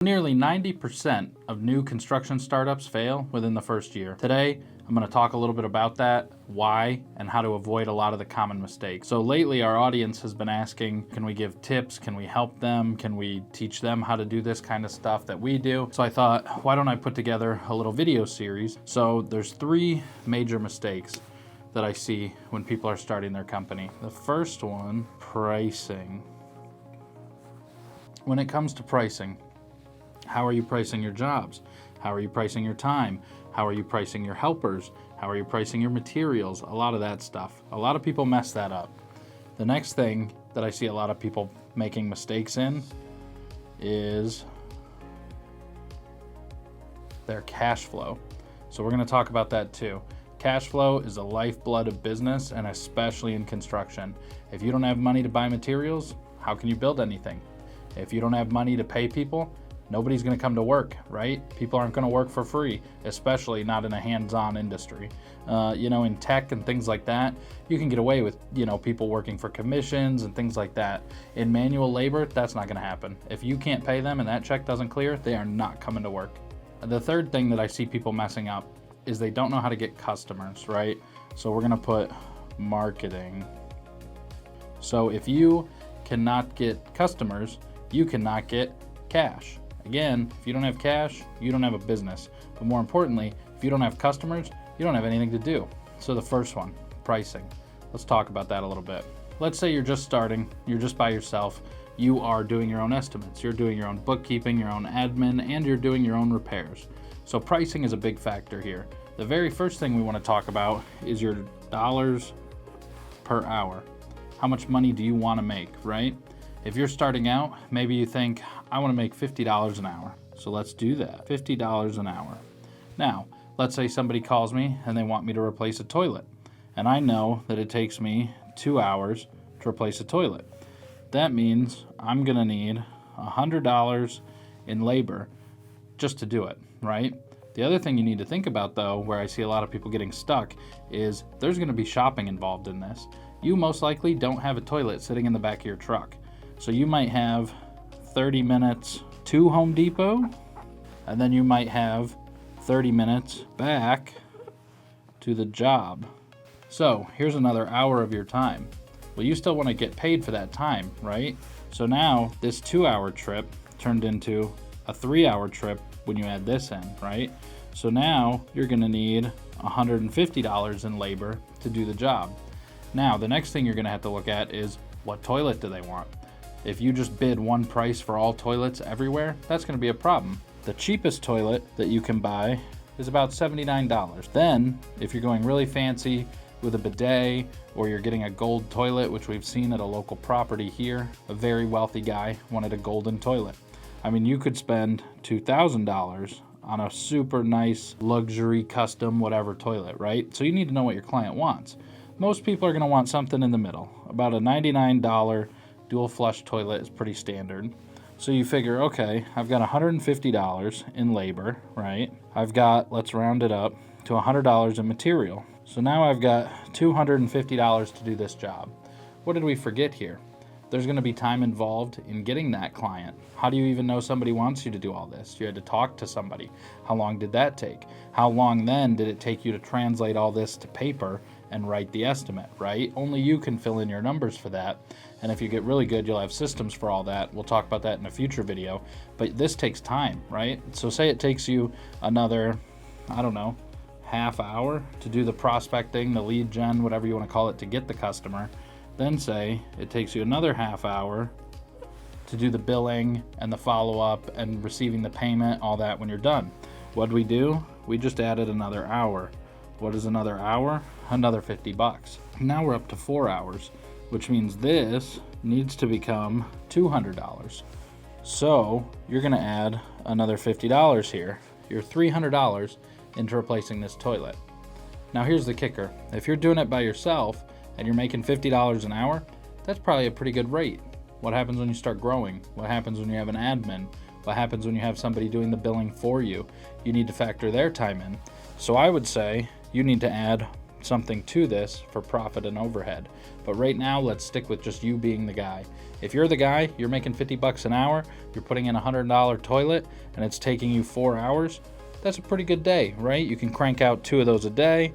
Nearly 90% of new construction startups fail within the first year. Today, I'm going to talk a little bit about that, why, and how to avoid a lot of the common mistakes. So lately, our audience has been asking, can we give tips? Can we help them? Can we teach them how to do this kind of stuff that we do? So I thought, why don't I put together a little video series? So there's 3 major mistakes that I see when people are starting their company. The first one, pricing. When it comes to pricing, how are you pricing your jobs? How are you pricing your time? How are you pricing your helpers? How are you pricing your materials? A lot of that stuff. A lot of people mess that up. The next thing that I see a lot of people making mistakes in is their cash flow. So we're going to talk about that too. Cash flow is the lifeblood of business, and especially in construction. If you don't have money to buy materials, how can you build anything? If you don't have money to pay people, nobody's going to come to work, right? People aren't going to work for free, especially not in a hands-on industry. In tech and things like that, you can get away with, people working for commissions and things like that. In manual labor, that's not going to happen. If you can't pay them and that check doesn't clear, they are not coming to work. The third thing that I see people messing up is they don't know how to get customers, right? So we're going to put marketing. So if you cannot get customers, you cannot get cash. Again, if you don't have cash, you don't have a business. But more importantly, if you don't have customers, you don't have anything to do. So the first one, pricing. Let's talk about that a little bit. Let's say you're just starting, you're just by yourself. You are doing your own estimates. You're doing your own bookkeeping, your own admin, and you're doing your own repairs. So pricing is a big factor here. The very first thing we want to talk about is your dollars per hour. How much money do you want to make, right? If you're starting out, maybe you think, I want to make $50 an hour. So let's do that, $50 an hour. Now, let's say somebody calls me and they want me to replace a toilet. And I know that it takes me 2 hours to replace a toilet. That means I'm gonna need $100 in labor just to do it, right? The other thing you need to think about though, where I see a lot of people getting stuck, is there's gonna be shopping involved in this. You most likely don't have a toilet sitting in the back of your truck. So you might have 30 minutes to Home Depot, and then you might have 30 minutes back to the job. So here's another hour of your time. Well, you still want to get paid for that time, right? So now this 2-hour trip turned into a 3-hour trip when you add this in, right? So now you're gonna need $150 in labor to do the job. Now, the next thing you're gonna have to look at is what toilet do they want? If you just bid one price for all toilets everywhere, that's going to be a problem. The cheapest toilet that you can buy is about $79. Then, if you're going really fancy with a bidet, or you're getting a gold toilet, which we've seen at a local property here, a very wealthy guy wanted a golden toilet. I mean, you could spend $2,000 on a super nice luxury custom whatever toilet, right? So you need to know what your client wants. Most people are going to want something in the middle. About a $99 dual flush toilet is pretty standard. So you figure, okay, I've got $150 in labor, right? I've got, let's round it up to $100 in material. So now I've got $250 to do this job. What did we forget here? There's going to be time involved in getting that client. How do you even know somebody wants you to do all this? You had to talk to somebody. How long did that take? How long then did it take you to translate all this to paper and write the estimate, right? Only you can fill in your numbers for that. And if you get really good, you'll have systems for all that. We'll talk about that in a future video. But this takes time, right? So say it takes you another, half hour to do the prospecting, the lead gen, whatever you want to call it, to get the customer. Then say it takes you another half hour to do the billing and the follow-up and receiving the payment, all that when you're done. What'd we do? We just added another hour. What is another hour? Another $50. Now we're up to 4 hours, which means this needs to become $200. So you're gonna add another $50 here. You're $300 into replacing this toilet. Now here's the kicker. If you're doing it by yourself and you're making $50 an hour, that's probably a pretty good rate. What happens when you start growing? What happens when you have an admin? What happens when you have somebody doing the billing for you? You need to factor their time in. So I would say you need to add something to this for profit and overhead. But right now, let's stick with just you being the guy. If you're the guy, you're making 50 bucks an hour, you're putting in a $100 toilet, and it's taking you 4 hours, that's a pretty good day, right? You can crank out 2 of those a day.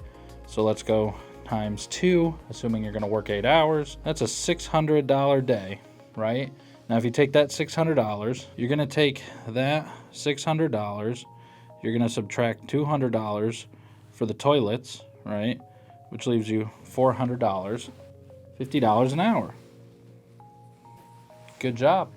So let's go times 2, assuming you're gonna work 8 hours. That's a $600 day, right? Now, if you take that $600, you're gonna take that $600, you're gonna subtract $200 for the toilets, right? Which leaves you $400, $50 an hour. Good job.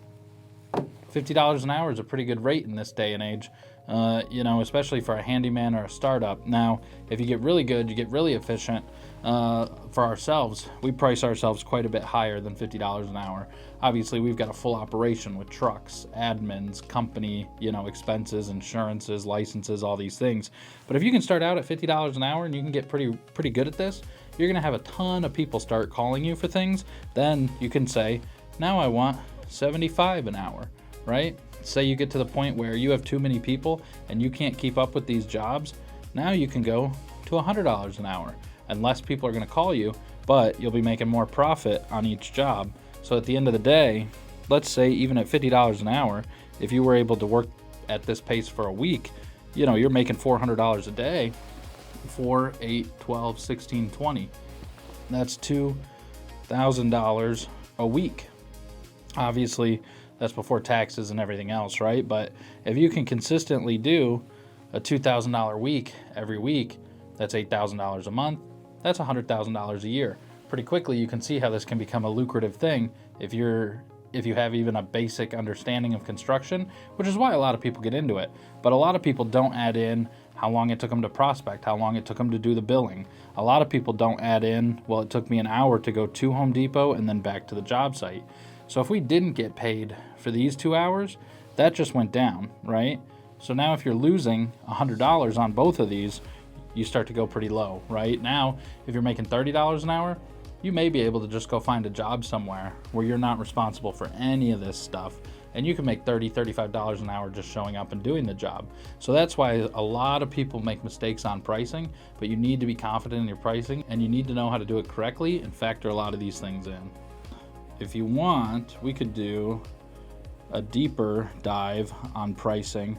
$50 an hour is a pretty good rate in this day and age, especially for a handyman or a startup. Now, if you get really good, you get really efficient. For ourselves, we price ourselves quite a bit higher than $50 an hour. Obviously, we've got a full operation with trucks, admins, company, expenses, insurances, licenses, all these things. But if you can start out at $50 an hour and you can get pretty good at this, you're gonna have a ton of people start calling you for things. Then you can say, now I want 75 an hour, right? Say you get to the point where you have too many people and you can't keep up with these jobs. Now you can go to $100 an hour, and less people are gonna call you, but you'll be making more profit on each job. So at the end of the day, let's say even at $50 an hour, if you were able to work at this pace for a week, you're making $400 a day, 4, 8, 12, 16, 20. That's $2,000 a week. Obviously, that's before taxes and everything else, right? But if you can consistently do a $2,000 week every week, that's $8,000 a month. That's $100,000 a year. Pretty quickly, you can see how this can become a lucrative thing if you have even a basic understanding of construction, which is why a lot of people get into it. But a lot of people don't add in how long it took them to prospect, how long it took them to do the billing. A lot of people don't add in, well, it took me an hour to go to Home Depot and then back to the job site. So if we didn't get paid for these 2 hours, that just went down, right? So now if you're losing $100 on both of these, you start to go pretty low, right? Now, if you're making $30 an hour, you may be able to just go find a job somewhere where you're not responsible for any of this stuff, and you can make $30, $35 an hour just showing up and doing the job. So that's why a lot of people make mistakes on pricing, but you need to be confident in your pricing, and you need to know how to do it correctly and factor a lot of these things in. If you want, we could do a deeper dive on pricing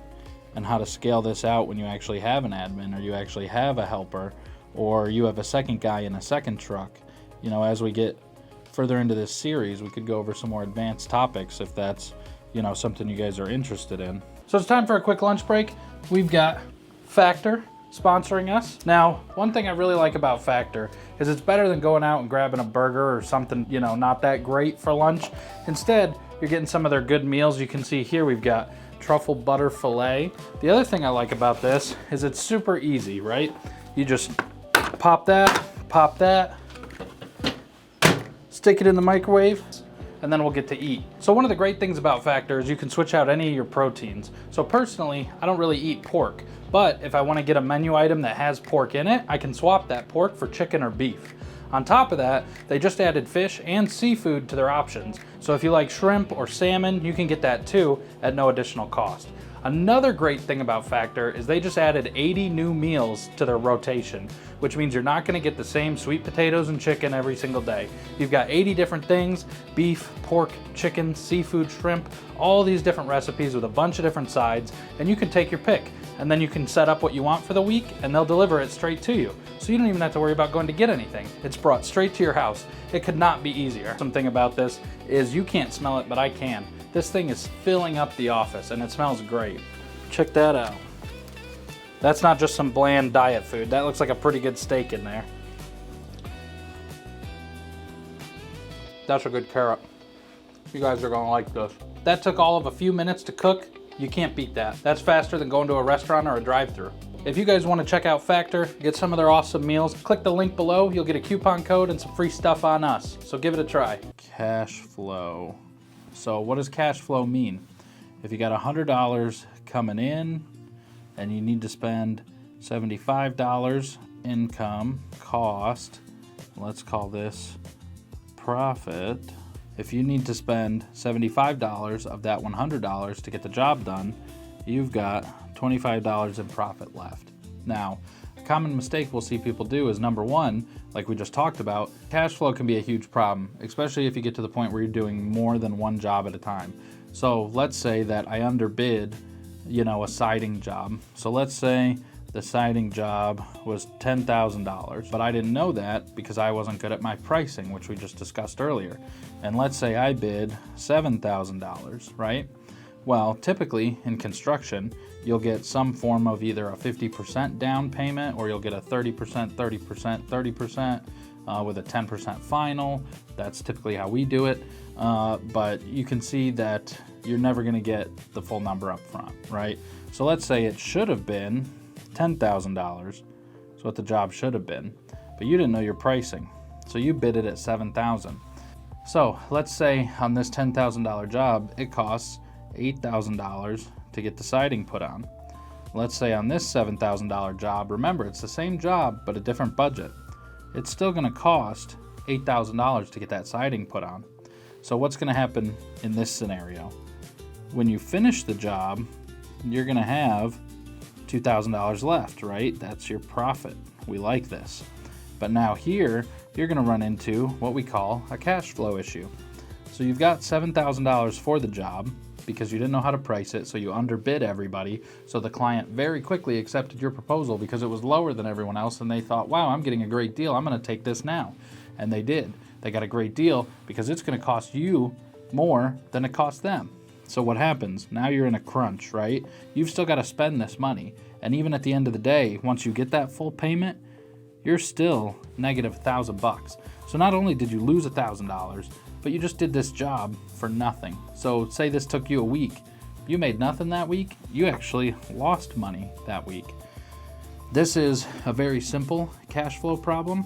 and how to scale this out when you actually have an admin, or you actually have a helper, or you have a second guy in a second truck. As we get further into this series, we could go over some more advanced topics if that's, something you guys are interested in. So it's time for a quick lunch break. We've got Factor sponsoring us. Now, one thing I really like about Factor is it's better than going out and grabbing a burger or something, not that great for lunch. Instead, you're getting some of their good meals. You can see here we've got truffle butter filet. The other thing I like about this is it's super easy, right? You just pop that, stick it in the microwave, and then we'll get to eat. So one of the great things about Factor is you can switch out any of your proteins. So personally, I don't really eat pork, but if I want to get a menu item that has pork in it, I can swap that pork for chicken or beef. On top of that, they just added fish and seafood to their options. So if you like shrimp or salmon, you can get that too at no additional cost. Another great thing about Factor is they just added 80 new meals to their rotation, which means you're not gonna get the same sweet potatoes and chicken every single day. You've got 80 different things: beef, pork, chicken, seafood, shrimp, all these different recipes with a bunch of different sides, and you can take your pick. And then you can set up what you want for the week and they'll deliver it straight to you. So you don't even have to worry about going to get anything. It's brought straight to your house. It could not be easier. Something about this is you can't smell it, but I can. This thing is filling up the office and it smells great. Check that out. That's not just some bland diet food. That looks like a pretty good steak in there. That's a good carrot. You guys are gonna like this. That took all of a few minutes to cook. You can't beat that. That's faster than going to a restaurant or a drive-thru. If you guys want to check out Factor, get some of their awesome meals, click the link below. You'll get a coupon code and some free stuff on us. So give it a try. Cash flow. So what does cash flow mean? If you got $100 coming in and you need to spend $75 income, cost, let's call this profit. If you need to spend $75 of that $100 to get the job done, you've got $25 in profit left. Now, a common mistake we'll see people do is, number one, like we just talked about, cash flow can be a huge problem, especially if you get to the point where you're doing more than one job at a time. So let's say that I underbid, a siding job. So let's say the siding job was $10,000, but I didn't know that because I wasn't good at my pricing, which we just discussed earlier. And let's say I bid $7,000, right? Well, typically in construction, you'll get some form of either a 50% down payment, or you'll get a 30%, 30%, 30% with a 10% final. That's typically how we do it. But you can see that you're never going to get the full number up front, right? So let's say it should have been $10,000. That's what the job should have been, but you didn't know your pricing, so you bid it at $7,000. So let's say on this $10,000 job, it costs $8,000 to get the siding put on. Let's say on this $7,000 job, remember it's the same job but a different budget, it's still going to cost $8,000 to get that siding put on. So what's going to happen in this scenario? When you finish the job, you're going to have $2,000 left, right? That's your profit. We like this. But now here, you're going to run into what we call a cash flow issue. So you've got $7,000 for the job because you didn't know how to price it, so you underbid everybody. So the client very quickly accepted your proposal because it was lower than everyone else, and they thought, wow, I'm getting a great deal. I'm going to take this now. And they did. They got a great deal because it's going to cost you more than it cost them. So what happens? Now you're in a crunch, right? You've still got to spend this money. And even at the end of the day, once you get that full payment, you're still negative $1,000. So not only did you lose $1,000, but you just did this job for nothing. So say this took you a week. You made nothing that week. You actually lost money that week. This is a very simple cash flow problem,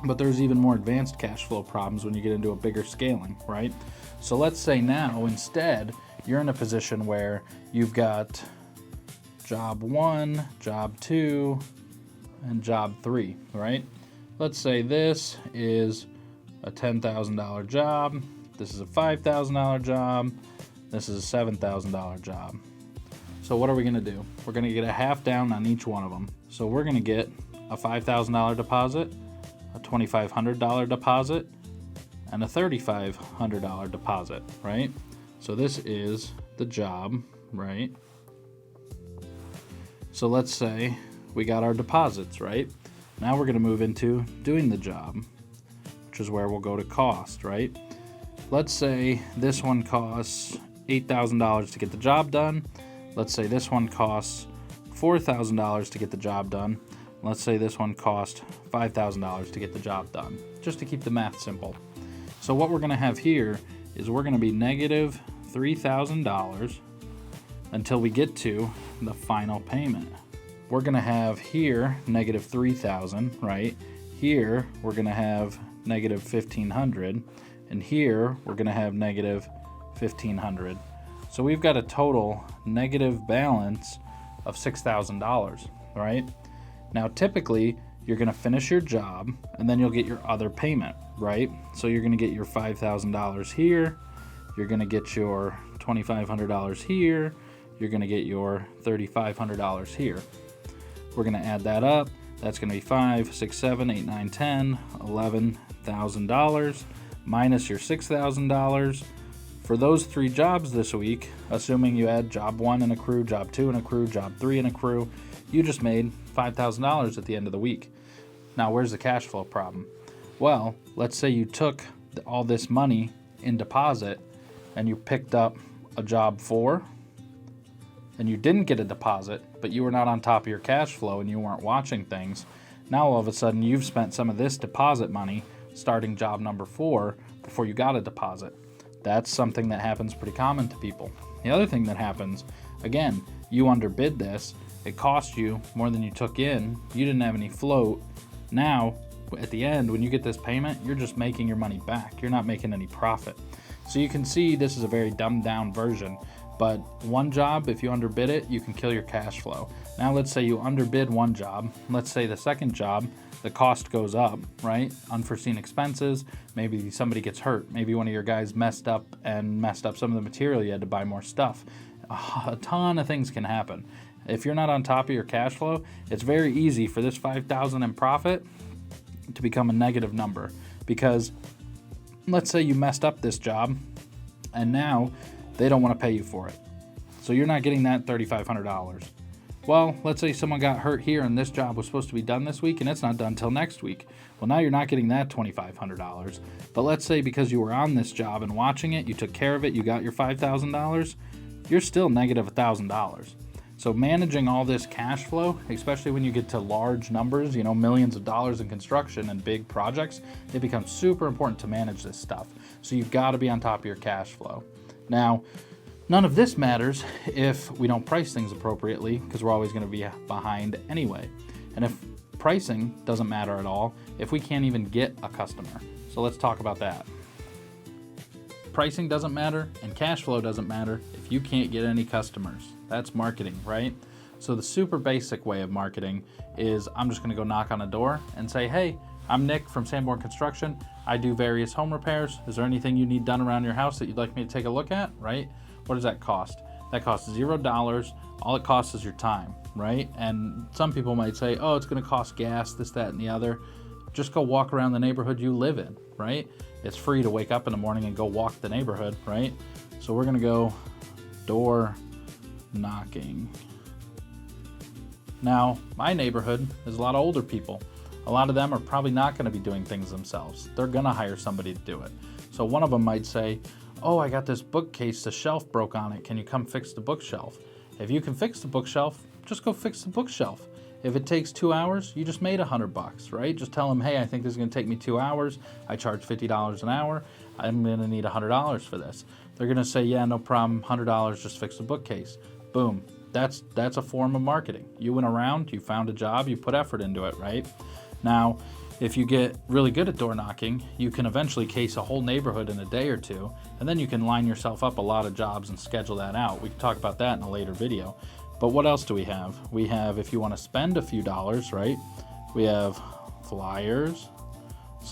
but there's even more advanced cash flow problems when you get into a bigger scaling, right? So let's say now instead you're in a position where you've got job 1, job 2, and job 3, right? Let's say this is a $10,000 job, this is a $5,000 job, this is a $7,000 job. So what are we gonna do? We're gonna get a half down on each one of them. So we're gonna get a $5,000 deposit, a $2,500 deposit, and a $3,500 deposit, right? So this is the job, right? So let's say we got our deposits, right? Now we're gonna move into doing the job, which is where we'll go to cost, right? Let's say this one costs $8,000 to get the job done. Let's say this one costs $4,000 to get the job done. Let's say this one costs $5,000 to get the job done, just to keep the math simple. So what we're going to have here is we're going to be negative $3,000 until we get to the final payment. We're going to have here negative $3,000, right? Here we're going to have negative $1,500, and here we're going to have negative $1,500. So we've got a total negative balance of $6,000, right? Now typically you're going to finish your job and then you'll get your other payment, right? So you're going to get your $5,000 here, you're going to get your $2,500 here, you're going to get your $3,500 here. We're going to add that up. That's going to be $5, $6, $7, $8, $9, $10, $11,000 minus your $6,000. For those 3 jobs this week, assuming you add job 1 and accrue, job 2 and accrue, job 3 and accrue, you just made $5,000 at the end of the week. Now, where's the cash flow problem? Well, let's say you took all this money in deposit and you picked up a job 4 and you didn't get a deposit, but you were not on top of your cash flow and you weren't watching things. Now, all of a sudden, you've spent some of this deposit money starting job number 4 before you got a deposit. That's something that happens pretty common to people. The other thing that happens, again, you underbid this. It cost you more than you took in. You didn't have any float. Now, at the end, when you get this payment, you're just making your money back. You're not making any profit. So you can see this is a very dumbed down version, but one job, if you underbid it, you can kill your cash flow. Now let's say you underbid one job. Let's say the second job, the cost goes up, right? Unforeseen expenses, maybe somebody gets hurt. Maybe one of your guys messed up some of the material, you had to buy more stuff. a ton of things can happen. If you're not on top of your cash flow, it's very easy for this $5,000 in profit to become a negative number, because let's say you messed up this job and now they don't want to pay you for it. So you're not getting that $3,500. Well, let's say someone got hurt here and this job was supposed to be done this week and it's not done till next week. Well, now you're not getting that $2,500. But let's say because you were on this job and watching it, you took care of it, you got your $5,000, you're still negative $1,000. So managing all this cash flow, especially when you get to large numbers, millions of dollars in construction and big projects, it becomes super important to manage this stuff. So you've got to be on top of your cash flow. Now, none of this matters if we don't price things appropriately, because we're always going to be behind anyway. And if pricing doesn't matter at all, if we can't even get a customer. So let's talk about that. Pricing doesn't matter and cash flow doesn't matter if you can't get any customers. That's marketing, right? So the super basic way of marketing is I'm just going to go knock on a door and say, hey, I'm Nick from Sanborn Construction. I do various home repairs. Is there anything you need done around your house that you'd like me to take a look at, right? What does that cost? That costs $0. All it costs is your time, right? And some people might say, oh, it's going to cost gas, this, that, and the other. Just go walk around the neighborhood you live in, right? It's free to wake up in the morning and go walk the neighborhood, right? So we're going to go door knocking. Now, my neighborhood is a lot of older people. A lot of them are probably not going to be doing things themselves. They're going to hire somebody to do it. So one of them might say, oh, I got this bookcase, the shelf broke on it. Can you come fix the bookshelf? If you can fix the bookshelf, just go fix the bookshelf. If it takes 2 hours, you just made $100, right? Just tell them, hey, I think this is going to take me 2 hours. I charge $50 an hour. I'm going to need $100 for this. They're going to say, yeah, no problem, $100, just fix the bookcase. Boom. That's a form of marketing. You went around, you found a job, you put effort into it, right? Now, if you get really good at door knocking, you can eventually case a whole neighborhood in a day or two, and then you can line yourself up a lot of jobs and schedule that out. We can talk about that in a later video. But what else do we have? We have, if you want to spend a few dollars, right? We have flyers /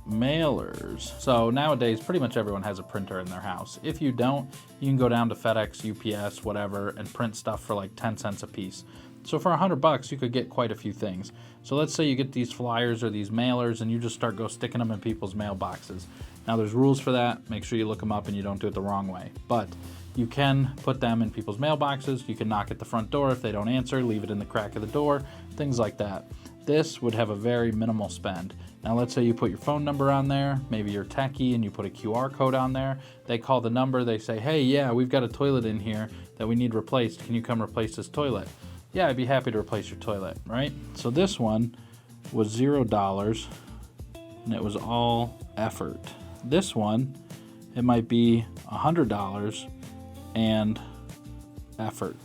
mailers. So nowadays, pretty much everyone has a printer in their house. If you don't, you can go down to FedEx, UPS, whatever, and print stuff for like 10 cents a piece. So for $100, you could get quite a few things. So let's say you get these flyers or these mailers and you just start sticking them in people's mailboxes. Now there's rules for that. Make sure you look them up and you don't do it the wrong way. But you can put them in people's mailboxes. You can knock at the front door if they don't answer, leave it in the crack of the door, things like that. This would have a very minimal spend. Now let's say you put your phone number on there, maybe you're techie and you put a QR code on there. They call the number, they say, hey, yeah, we've got a toilet in here that we need replaced. Can you come replace this toilet? Yeah, I'd be happy to replace your toilet, right? So this one was $0 and it was all effort. This one, it might be $100 and effort.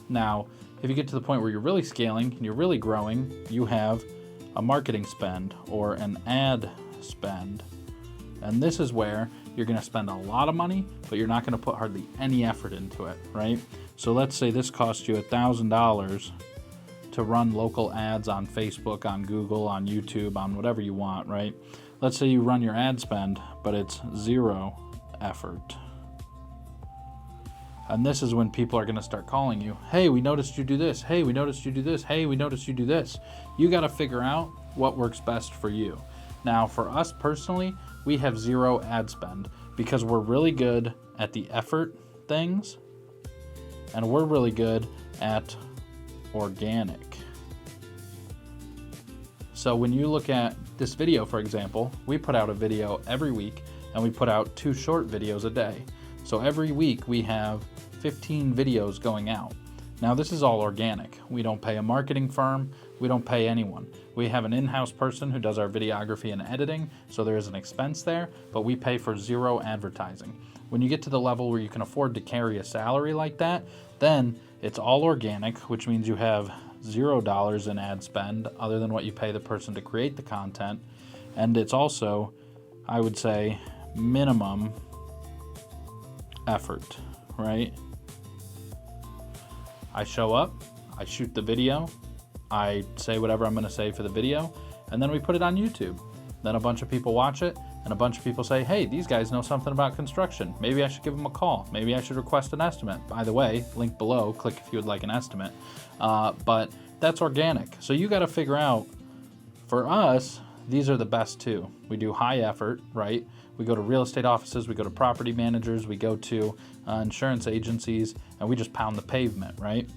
Now, if you get to the point where you're really scaling and you're really growing, you have a marketing spend or an ad spend. And this is where you're going to spend a lot of money, but you're not going to put hardly any effort into it, right? So let's say this costs you $1,000 to run local ads on Facebook, on Google, on YouTube, on whatever you want, right? Let's say you run your ad spend, but it's 0 effort. And this is when people are going to start calling you. Hey, we noticed you do this. Hey, we noticed you do this. Hey, we noticed you do this. You got to figure out what works best for you. Now, for us personally, we have 0 ad spend because we're really good at the effort things and we're really good at organic. So when you look at this video, for example, we put out a video every week and we put out 2 short videos a day. So every week we have 15 videos going out. Now this is all organic. We don't pay a marketing firm. We don't pay anyone. We have an in-house person who does our videography and editing, so there is an expense there, but we pay for 0 advertising. When you get to the level where you can afford to carry a salary like that, then it's all organic, which means you have $0 in ad spend other than what you pay the person to create the content. And it's also, I would say, minimum effort, right? I show up, I shoot the video, I say whatever I'm going to say for the video, and then we put it on YouTube. Then a bunch of people watch it, and a bunch of people say, hey, these guys know something about construction. Maybe I should give them a call. Maybe I should request an estimate. By the way, link below, click if you would like an estimate. But that's organic. So you got to figure out, for us, these are the best two. We do high effort, right? We go to real estate offices, we go to property managers, we go to insurance agencies, and we just pound the pavement, right?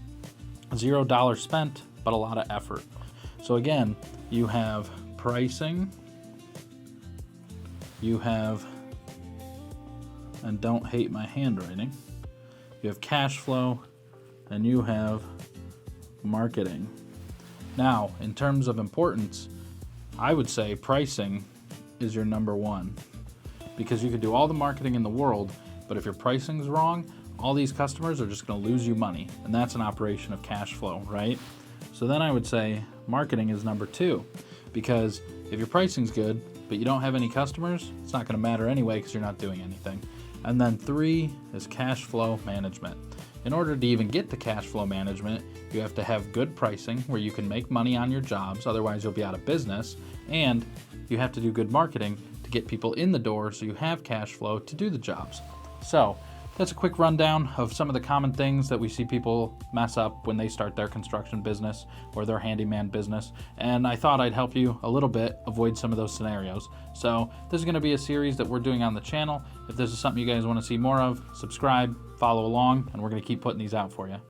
$0 spent, but a lot of effort. So again, you have pricing, you have, and don't hate my handwriting, you have cash flow, and you have marketing. Now, in terms of importance, I would say pricing is your number one, because you could do all the marketing in the world, but if your pricing's wrong, all these customers are just going to lose you money, and that's an operation of cash flow, right? So then I would say marketing is number two, because if your pricing's good, but you don't have any customers, it's not going to matter anyway because you're not doing anything. And then three is cash flow management. In order to even get to cash flow management, you have to have good pricing where you can make money on your jobs, otherwise you'll be out of business, and you have to do good marketing to get people in the door so you have cash flow to do the jobs. So that's a quick rundown of some of the common things that we see people mess up when they start their construction business or their handyman business, and I thought I'd help you a little bit avoid some of those scenarios. So this is going to be a series that we're doing on the channel. If this is something you guys want to see more of, subscribe, follow along, and we're going to keep putting these out for you.